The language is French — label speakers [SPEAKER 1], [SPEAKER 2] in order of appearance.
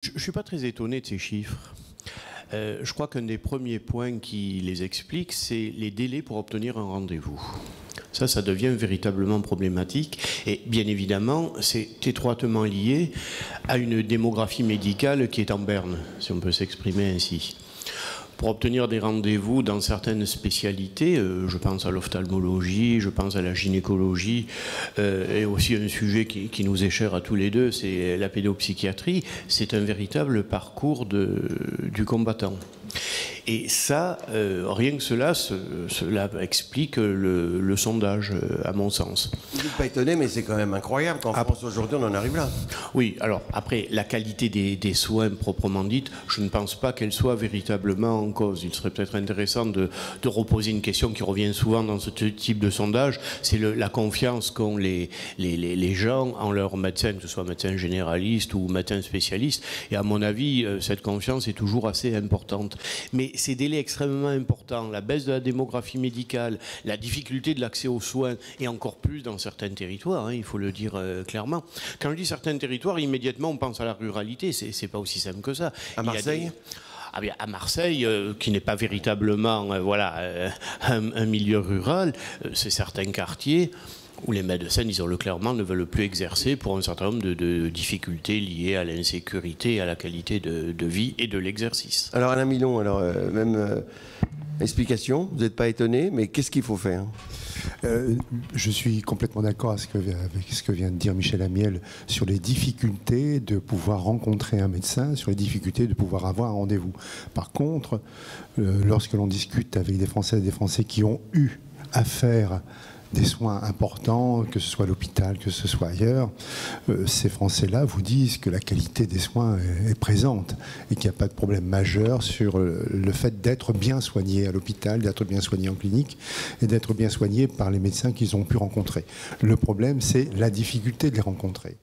[SPEAKER 1] Je ne suis pas très étonné de ces chiffres. Je crois qu'un des premiers points qui les explique, c'est les délais pour obtenir un rendez-vous. Ça devient véritablement problématique. Et bien évidemment, c'est étroitement lié à une démographie médicale qui est en berne, si on peut s'exprimer ainsi. Pour obtenir des rendez-vous dans certaines spécialités, je pense à l'ophtalmologie, je pense à la gynécologie, et aussi un sujet qui nous est cher à tous les deux, c'est la pédopsychiatrie. C'est un véritable parcours du combattant. Et ça, rien que cela explique le sondage, à mon sens.
[SPEAKER 2] Vous n'êtes pas étonné, mais c'est quand même incroyable qu'en France aujourd'hui on en arrive là.
[SPEAKER 1] Oui, alors après, la qualité des soins proprement dite, je ne pense pas qu'elle soit véritablement en cause. Il serait peut-être intéressant de reposer une question qui revient souvent dans ce type de sondage, c'est la confiance qu'ont les gens en leurs médecins, que ce soit médecin généraliste ou médecin spécialiste. Et à mon avis, cette confiance est toujours assez importante. Mais ces délais extrêmement importants, la baisse de la démographie médicale, la difficulté de l'accès aux soins, et encore plus dans certains territoires, hein, il faut le dire clairement. Quand je dis certains territoires, immédiatement on pense à la ruralité, c'est pas aussi simple que ça.
[SPEAKER 2] À Marseille ?
[SPEAKER 1] À Marseille, qui n'est pas véritablement un milieu rural, c'est certains quartiers où les médecins, disons-le clairement, ne veulent plus exercer pour un certain nombre de difficultés liées à l'insécurité et à la qualité de vie et de l'exercice.
[SPEAKER 2] Alors Alain Milon, explication, vous n'êtes pas étonné, mais qu'est-ce qu'il faut faire ?
[SPEAKER 3] Je suis complètement d'accord avec ce que vient de dire Michel Amiel sur les difficultés de pouvoir rencontrer un médecin, sur les difficultés de pouvoir avoir un rendez-vous. Par contre, lorsque l'on discute avec des Françaises et des Français qui ont eu affaire des soins importants, que ce soit à l'hôpital, que ce soit ailleurs, ces Français-là vous disent que la qualité des soins est présente et qu'il n'y a pas de problème majeur sur le fait d'être bien soigné à l'hôpital, d'être bien soigné en clinique et d'être bien soigné par les médecins qu'ils ont pu rencontrer. Le problème, c'est la difficulté de les rencontrer.